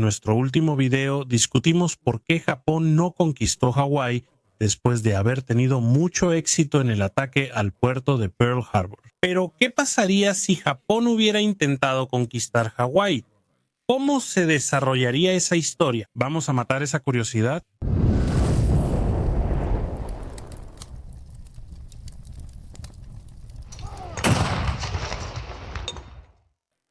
en nuestro último video discutimos por qué Japón no conquistó Hawái después de haber tenido mucho éxito en el ataque al puerto de Pearl Harbor. Pero, ¿qué pasaría si Japón hubiera intentado conquistar Hawái? ¿Cómo se desarrollaría esa historia? ¿Vamos a matar esa curiosidad?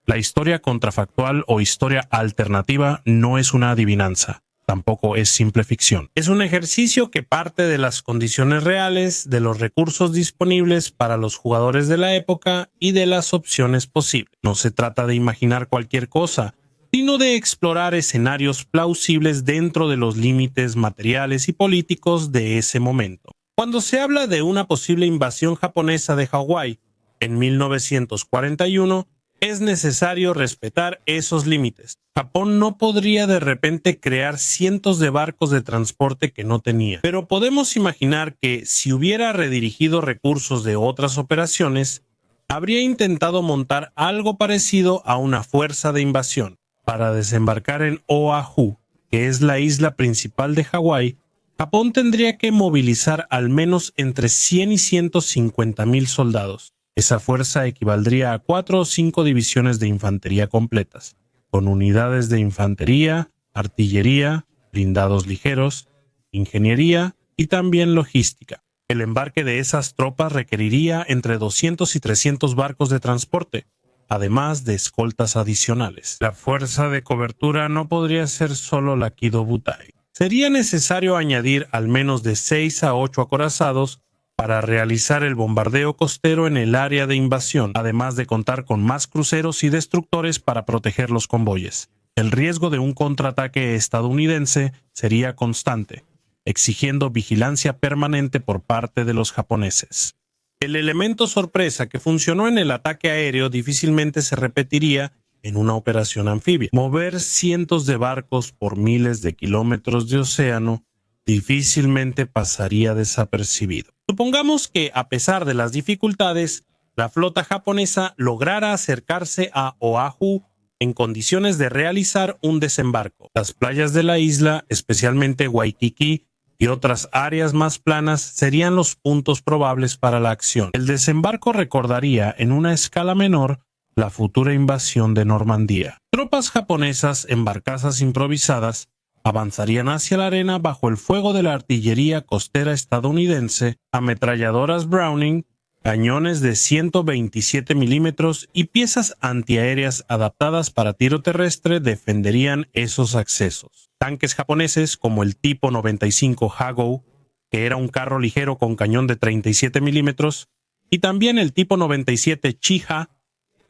La historia contrafactual o historia alternativa no es una adivinanza, tampoco es simple ficción. Es un ejercicio que parte de las condiciones reales, de los recursos disponibles para los jugadores de la época y de las opciones posibles. No se trata de imaginar cualquier cosa, sino de explorar escenarios plausibles dentro de los límites materiales y políticos de ese momento. Cuando se habla de una posible invasión japonesa de Hawái en 1941, es necesario respetar esos límites. Japón no podría de repente crear cientos de barcos de transporte que no tenía, pero podemos imaginar que si hubiera redirigido recursos de otras operaciones, habría intentado montar algo parecido a una fuerza de invasión. Para desembarcar en Oahu, que es la isla principal de Hawái, Japón tendría que movilizar al menos entre 100 y 150,000 soldados. Esa fuerza equivaldría a 4 o 5 divisiones de infantería completas, con unidades de infantería, artillería, blindados ligeros, ingeniería y también logística. El embarque de esas tropas requeriría entre 200 y 300 barcos de transporte, además de escoltas adicionales. La fuerza de cobertura no podría ser solo la Kido Butai. Sería necesario añadir al menos de 6 a 8 acorazados para realizar el bombardeo costero en el área de invasión, además de contar con más cruceros y destructores para proteger los convoyes. El riesgo de un contraataque estadounidense sería constante, exigiendo vigilancia permanente por parte de los japoneses. El elemento sorpresa que funcionó en el ataque aéreo difícilmente se repetiría en una operación anfibia. Mover cientos de barcos por miles de kilómetros de océano difícilmente pasaría desapercibido. Supongamos que, a pesar de las dificultades, la flota japonesa lograra acercarse a Oahu en condiciones de realizar un desembarco. Las playas de la isla, especialmente Waikiki y otras áreas más planas, serían los puntos probables para la acción. El desembarco recordaría, en una escala menor, la futura invasión de Normandía. Tropas japonesas en barcazas improvisadas avanzarían hacia la arena bajo el fuego de la artillería costera estadounidense, ametralladoras Browning, cañones de 127 milímetros y piezas antiaéreas adaptadas para tiro terrestre defenderían esos accesos. Tanques japoneses como el tipo 95 Hagou, que era un carro ligero con cañón de 37 milímetros, y también el tipo 97 Chiha,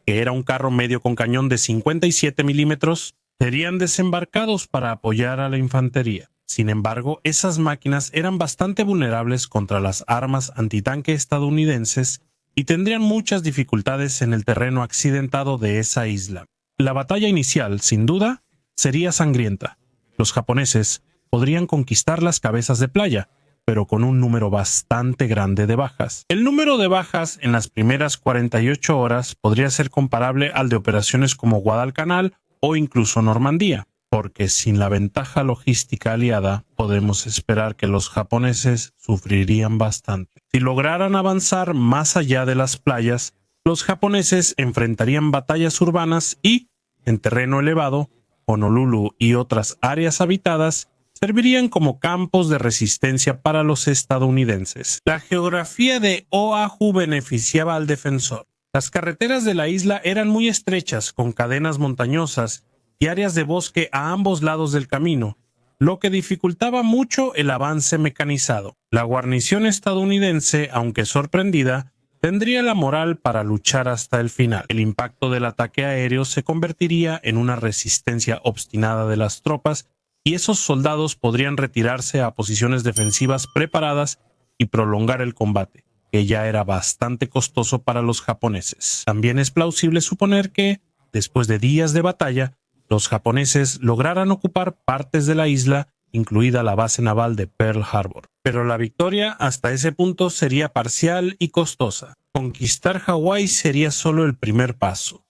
que era un carro medio con cañón de 57 milímetros, serían desembarcados para apoyar a la infantería. Sin embargo, esas máquinas eran bastante vulnerables contra las armas antitanque estadounidenses y tendrían muchas dificultades en el terreno accidentado de esa isla. La batalla inicial, sin duda, sería sangrienta. Los japoneses podrían conquistar las cabezas de playa, pero con un número bastante grande de bajas. El número de bajas en las primeras 48 horas podría ser comparable al de operaciones como Guadalcanal o incluso Normandía, porque sin la ventaja logística aliada podemos esperar que los japoneses sufrirían bastante. Si lograran avanzar más allá de las playas, los japoneses enfrentarían batallas urbanas y, en terreno elevado, Honolulu y otras áreas habitadas servirían como campos de resistencia para los estadounidenses. La geografía de Oahu beneficiaba al defensor. Las carreteras de la isla eran muy estrechas, con cadenas montañosas y áreas de bosque a ambos lados del camino, lo que dificultaba mucho el avance mecanizado. La guarnición estadounidense, aunque sorprendida, tendría la moral para luchar hasta el final. El impacto del ataque aéreo se convertiría en una resistencia obstinada de las tropas y esos soldados podrían retirarse a posiciones defensivas preparadas y prolongar el combate, que ya era bastante costoso para los japoneses. También es plausible suponer que, después de días de batalla, los japoneses lograran ocupar partes de la isla, incluida la base naval de Pearl Harbor. Pero la victoria hasta ese punto sería parcial y costosa. Conquistar Hawái sería solo el primer paso.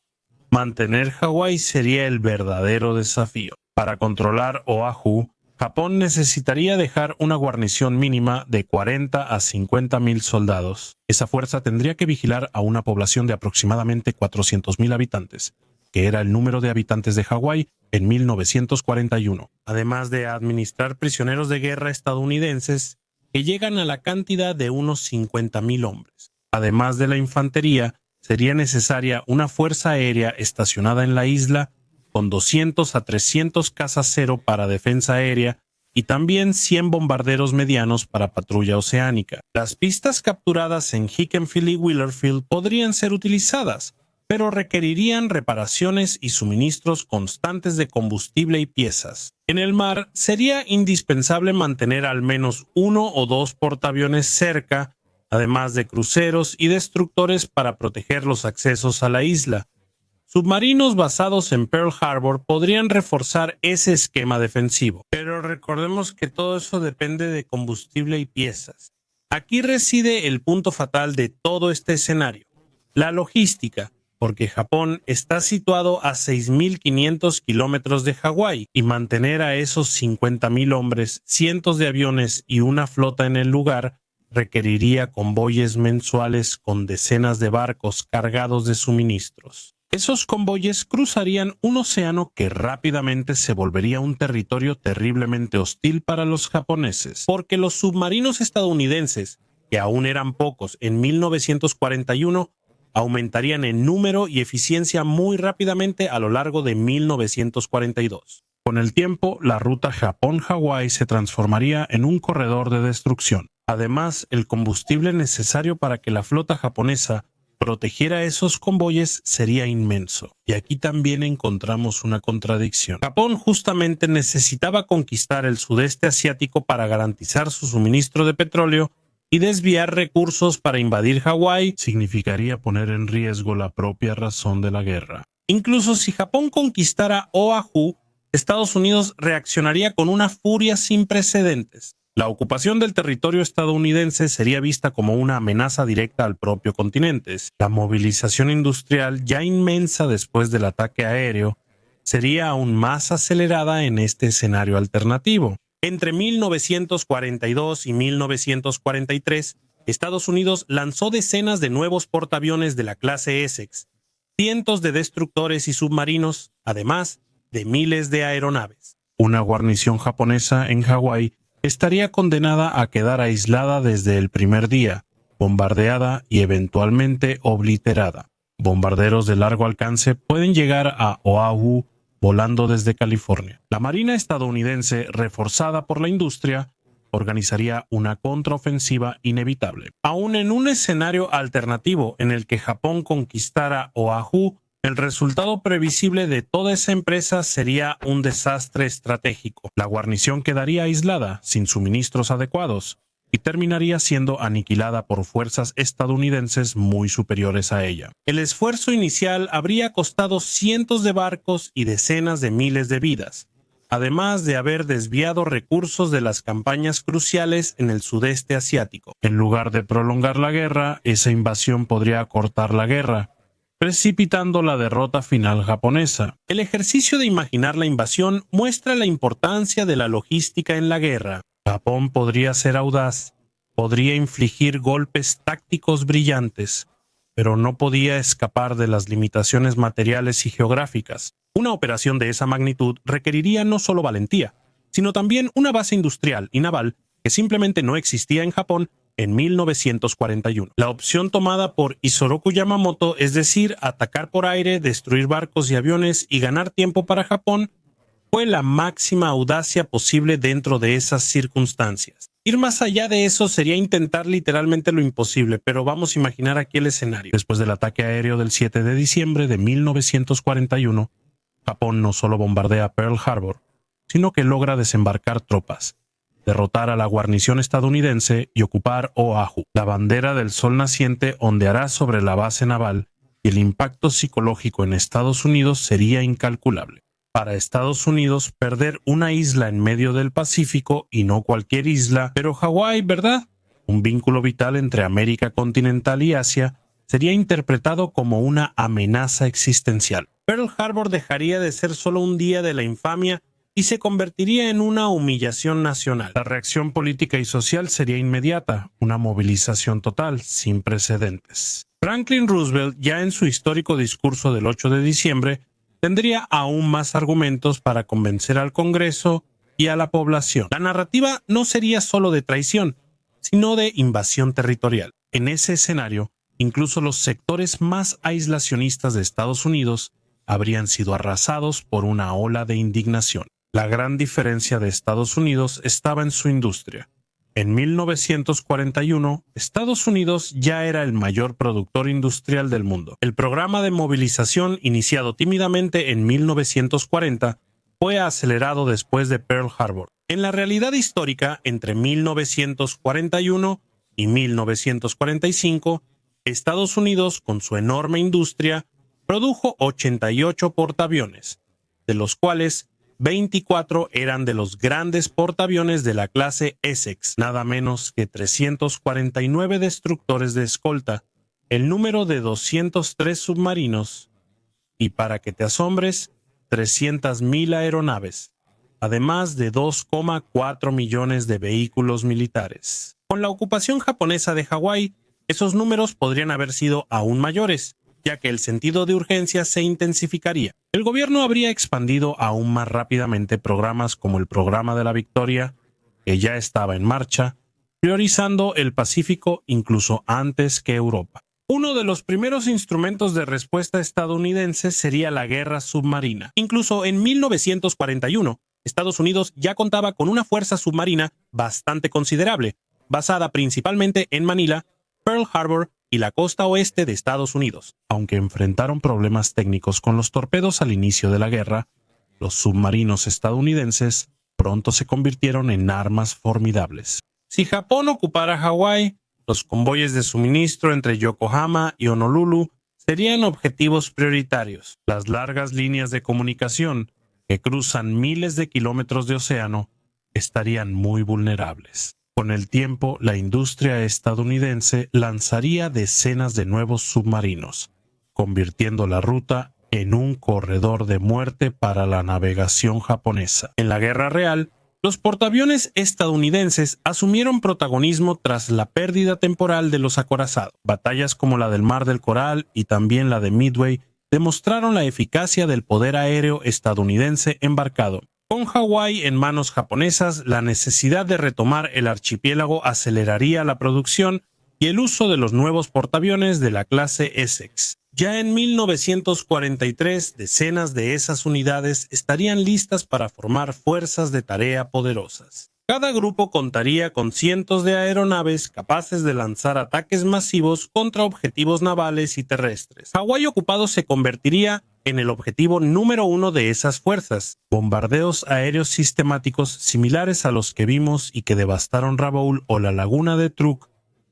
Mantener Hawái sería el verdadero desafío. Para controlar Oahu, Japón necesitaría dejar una guarnición mínima de 40 a 50.000 soldados. Esa fuerza tendría que vigilar a una población de aproximadamente 400.000 habitantes, que era el número de habitantes de Hawái en 1941, además de administrar prisioneros de guerra estadounidenses que llegan a la cantidad de unos 50.000 hombres. Además de la infantería, sería necesaria una fuerza aérea estacionada en la isla con 200 a 300 cazas cero para defensa aérea y también 100 bombarderos medianos para patrulla oceánica. Las pistas capturadas en Hickenfield y Willerfield podrían ser utilizadas, pero requerirían reparaciones y suministros constantes de combustible y piezas. En el mar, sería indispensable mantener al menos 1 o 2 portaaviones cerca, además de cruceros y destructores para proteger los accesos a la isla. Submarinos basados en Pearl Harbor podrían reforzar ese esquema defensivo, pero recordemos que todo eso depende de combustible y piezas. Aquí reside el punto fatal de todo este escenario, la logística, porque Japón está situado a 6.500 kilómetros de Hawái y mantener a esos 50.000 hombres, cientos de aviones y una flota en el lugar requeriría convoyes mensuales con decenas de barcos cargados de suministros. Esos convoyes cruzarían un océano que rápidamente se volvería un territorio terriblemente hostil para los japoneses, porque los submarinos estadounidenses, que aún eran pocos en 1941, aumentarían en número y eficiencia muy rápidamente a lo largo de 1942. Con el tiempo, la ruta Japón-Hawái se transformaría en un corredor de destrucción. Además, el combustible necesario para que la flota japonesa protegiera esos convoyes sería inmenso. Y aquí también encontramos una contradicción. Japón justamente necesitaba conquistar el sudeste asiático para garantizar su suministro de petróleo y desviar recursos para invadir Hawái significaría poner en riesgo la propia razón de la guerra. Incluso si Japón conquistara Oahu, Estados Unidos reaccionaría con una furia sin precedentes. La ocupación del territorio estadounidense sería vista como una amenaza directa al propio continente. La movilización industrial, ya inmensa después del ataque aéreo, sería aún más acelerada en este escenario alternativo. Entre 1942 y 1943, Estados Unidos lanzó decenas de nuevos portaaviones de la clase Essex, cientos de destructores y submarinos, además de miles de aeronaves. Una guarnición japonesa en Hawái estaría condenada a quedar aislada desde el primer día, bombardeada y eventualmente obliterada. Bombarderos de largo alcance pueden llegar a Oahu volando desde California. La Marina estadounidense, reforzada por la industria, organizaría una contraofensiva inevitable. Aún en un escenario alternativo en el que Japón conquistara Oahu, el resultado previsible de toda esa empresa sería un desastre estratégico. La guarnición quedaría aislada, sin suministros adecuados, y terminaría siendo aniquilada por fuerzas estadounidenses muy superiores a ella. El esfuerzo inicial habría costado cientos de barcos y decenas de miles de vidas, además de haber desviado recursos de las campañas cruciales en el sudeste asiático. En lugar de prolongar la guerra, esa invasión podría acortar la guerra, precipitando la derrota final japonesa. El ejercicio de imaginar la invasión muestra la importancia de la logística en la guerra. Japón podría ser audaz, podría infligir golpes tácticos brillantes, pero no podía escapar de las limitaciones materiales y geográficas. Una operación de esa magnitud requeriría no solo valentía, sino también una base industrial y naval que simplemente no existía en Japón en 1941. La opción tomada por Isoroku Yamamoto, es decir, atacar por aire, destruir barcos y aviones y ganar tiempo para Japón, fue la máxima audacia posible dentro de esas circunstancias. Ir más allá de eso sería intentar literalmente lo imposible, pero vamos a imaginar aquí el escenario. Después del ataque aéreo del 7 de diciembre de 1941, Japón no solo bombardea Pearl Harbor, sino que logra desembarcar tropas, derrotar a la guarnición estadounidense y ocupar Oahu. La bandera del sol naciente ondeará sobre la base naval y el impacto psicológico en Estados Unidos sería incalculable. Para Estados Unidos, perder una isla en medio del Pacífico, y no cualquier isla, pero Hawái, ¿verdad? Un vínculo vital entre América continental y Asia, sería interpretado como una amenaza existencial. Pearl Harbor dejaría de ser solo un día de la infamia y se convertiría en una humillación nacional. La reacción política y social sería inmediata, una movilización total, sin precedentes. Franklin Roosevelt, ya en su histórico discurso del 8 de diciembre, tendría aún más argumentos para convencer al Congreso y a la población. La narrativa no sería solo de traición, sino de invasión territorial. En ese escenario, incluso los sectores más aislacionistas de Estados Unidos habrían sido arrasados por una ola de indignación. La gran diferencia de Estados Unidos estaba en su industria. En 1941, Estados Unidos ya era el mayor productor industrial del mundo. El programa de movilización, iniciado tímidamente en 1940, fue acelerado después de Pearl Harbor. En la realidad histórica, entre 1941 y 1945, Estados Unidos, con su enorme industria, produjo 88 portaaviones, de los cuales 24 eran de los grandes portaaviones de la clase Essex, nada menos que 349 destructores de escolta, el número de 203 submarinos y, para que te asombres, 300.000 aeronaves, además de 2,4 millones de vehículos militares. Con la ocupación japonesa de Hawái, esos números podrían haber sido aún mayores, ya que el sentido de urgencia se intensificaría. El gobierno habría expandido aún más rápidamente programas como el Programa de la Victoria, que ya estaba en marcha, priorizando el Pacífico incluso antes que Europa. Uno de los primeros instrumentos de respuesta estadounidense sería la guerra submarina. Incluso en 1941, Estados Unidos ya contaba con una fuerza submarina bastante considerable, basada principalmente en Manila, Pearl Harbor y la costa oeste de Estados Unidos. Aunque enfrentaron problemas técnicos con los torpedos al inicio de la guerra, los submarinos estadounidenses pronto se convirtieron en armas formidables. Si Japón ocupara Hawái, los convoyes de suministro entre Yokohama y Honolulu serían objetivos prioritarios. Las largas líneas de comunicación, que cruzan miles de kilómetros de océano, estarían muy vulnerables. Con el tiempo, la industria estadounidense lanzaría decenas de nuevos submarinos, convirtiendo la ruta en un corredor de muerte para la navegación japonesa. En la Guerra Real, los portaaviones estadounidenses asumieron protagonismo tras la pérdida temporal de los acorazados. Batallas como la del Mar del Coral y también la de Midway demostraron la eficacia del poder aéreo estadounidense embarcado. Con Hawái en manos japonesas, la necesidad de retomar el archipiélago aceleraría la producción y el uso de los nuevos portaaviones de la clase Essex. Ya en 1943, decenas de esas unidades estarían listas para formar fuerzas de tarea poderosas. Cada grupo contaría con cientos de aeronaves capaces de lanzar ataques masivos contra objetivos navales y terrestres. Hawái ocupado se convertiría en el objetivo número uno de esas fuerzas. Bombardeos aéreos sistemáticos similares a los que vimos y que devastaron Rabaul o la laguna de Truk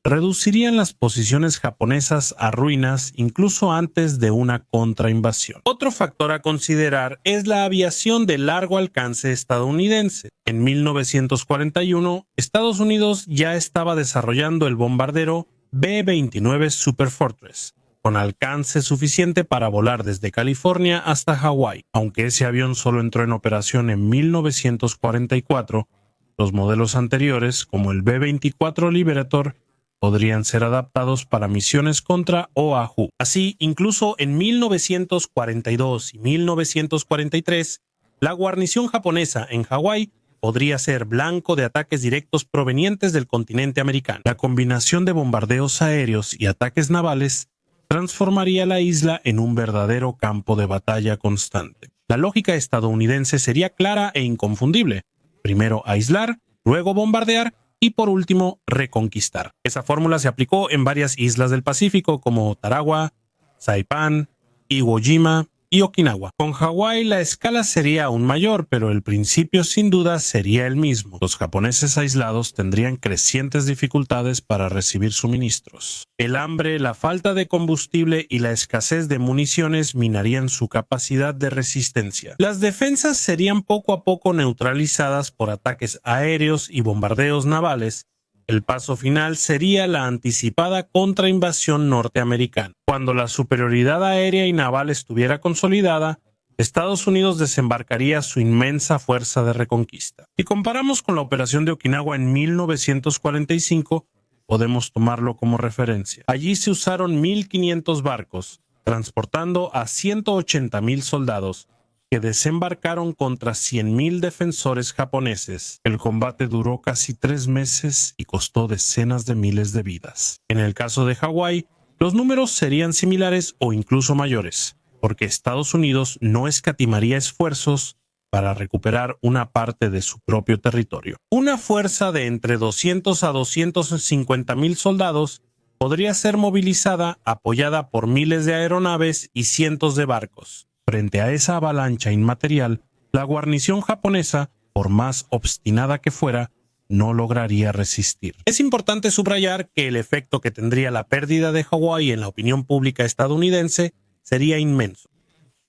reducirían las posiciones japonesas a ruinas incluso antes de una contrainvasión. Otro factor a considerar es la aviación de largo alcance estadounidense. En 1941, Estados Unidos ya estaba desarrollando el bombardero B-29 Superfortress, con alcance suficiente para volar desde California hasta Hawái. Aunque ese avión solo entró en operación en 1944, los modelos anteriores, como el B-24 Liberator, podrían ser adaptados para misiones contra Oahu. Así, incluso en 1942 y 1943, la guarnición japonesa en Hawái podría ser blanco de ataques directos provenientes del continente americano. La combinación de bombardeos aéreos y ataques navales transformaría la isla en un verdadero campo de batalla constante. La lógica estadounidense sería clara e inconfundible. Primero aislar, luego bombardear y por último reconquistar. Esa fórmula se aplicó en varias islas del Pacífico como Tarawa, Saipan, Iwo Jima y Okinawa. Con Hawái la escala sería aún mayor, pero el principio sin duda sería el mismo. Los japoneses aislados tendrían crecientes dificultades para recibir suministros. El hambre, la falta de combustible y la escasez de municiones minarían su capacidad de resistencia. Las defensas serían poco a poco neutralizadas por ataques aéreos y bombardeos navales. El paso final sería la anticipada contrainvasión norteamericana. Cuando la superioridad aérea y naval estuviera consolidada, Estados Unidos desembarcaría su inmensa fuerza de reconquista. Si comparamos con la operación de Okinawa en 1945, podemos tomarlo como referencia. Allí se usaron 1.500 barcos, transportando a 180.000 soldados que desembarcaron contra 100.000 defensores japoneses. El combate duró casi 3 meses y costó decenas de miles de vidas. En el caso de Hawái, los números serían similares o incluso mayores, porque Estados Unidos no escatimaría esfuerzos para recuperar una parte de su propio territorio. Una fuerza de entre 200 a 250.000 soldados podría ser movilizada apoyada por miles de aeronaves y cientos de barcos. Frente a esa avalancha inmaterial, la guarnición japonesa, por más obstinada que fuera, no lograría resistir. Es importante subrayar que el efecto que tendría la pérdida de Hawái en la opinión pública estadounidense sería inmenso.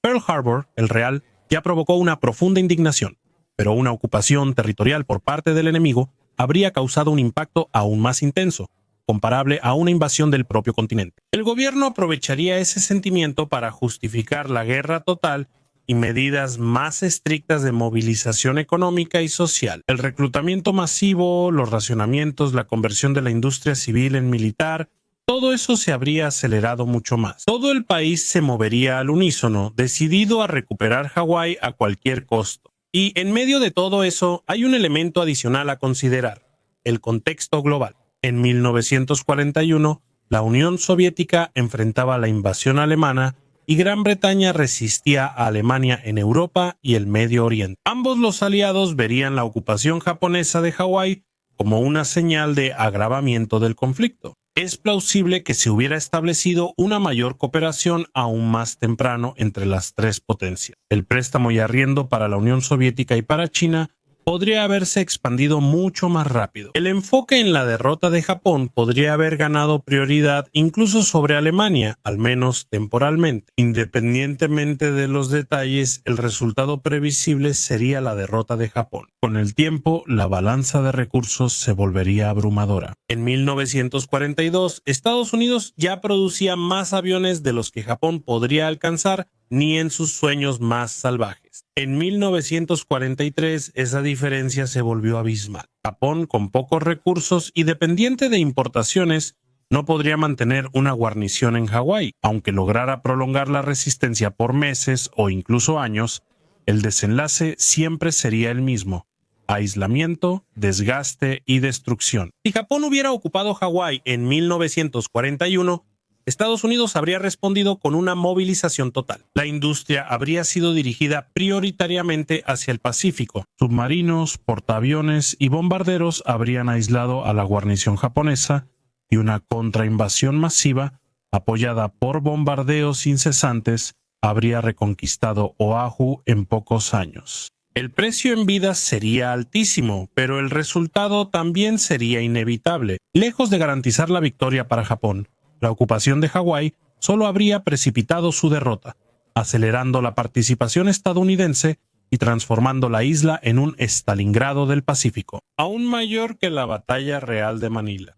Pearl Harbor, el Real, ya provocó una profunda indignación, pero una ocupación territorial por parte del enemigo habría causado un impacto aún más intenso, comparable a una invasión del propio continente. El gobierno aprovecharía ese sentimiento para justificar la guerra total y medidas más estrictas de movilización económica y social. El reclutamiento masivo, los racionamientos, la conversión de la industria civil en militar, todo eso se habría acelerado mucho más. Todo el país se movería al unísono, decidido a recuperar Hawái a cualquier costo. Y en medio de todo eso hay un elemento adicional a considerar: el contexto global. En 1941, la Unión Soviética enfrentaba la invasión alemana y Gran Bretaña resistía a Alemania en Europa y el Medio Oriente. Ambos los aliados verían la ocupación japonesa de Hawái como una señal de agravamiento del conflicto. Es plausible que se hubiera establecido una mayor cooperación aún más temprano entre las tres potencias. El préstamo y arriendo para la Unión Soviética y para China podría haberse expandido mucho más rápido. El enfoque en la derrota de Japón podría haber ganado prioridad incluso sobre Alemania, al menos temporalmente. Independientemente de los detalles, el resultado previsible sería la derrota de Japón. Con el tiempo, la balanza de recursos se volvería abrumadora. En 1942, Estados Unidos ya producía más aviones de los que Japón podría alcanzar ni en sus sueños más salvajes. En 1943 esa diferencia se volvió abismal. Japón, con pocos recursos y dependiente de importaciones, no podría mantener una guarnición en Hawái. Aunque lograra prolongar la resistencia por meses o incluso años, el desenlace siempre sería el mismo: aislamiento, desgaste y destrucción. Si Japón hubiera ocupado Hawái en 1941, Estados Unidos habría respondido con una movilización total. La industria habría sido dirigida prioritariamente hacia el Pacífico. Submarinos, portaaviones y bombarderos habrían aislado a la guarnición japonesa y una contrainvasión masiva, apoyada por bombardeos incesantes, habría reconquistado Oahu en pocos años. El precio en vidas sería altísimo, pero el resultado también sería inevitable. Lejos de garantizar la victoria para Japón, la ocupación de Hawái solo habría precipitado su derrota, acelerando la participación estadounidense y transformando la isla en un Stalingrado del Pacífico, aún mayor que la batalla real de Manila.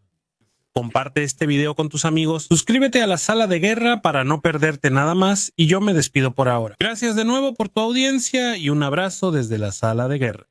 Comparte este video con tus amigos, suscríbete a la Sala de Guerra para no perderte nada más y yo me despido por ahora. Gracias de nuevo por tu audiencia y un abrazo desde la Sala de Guerra.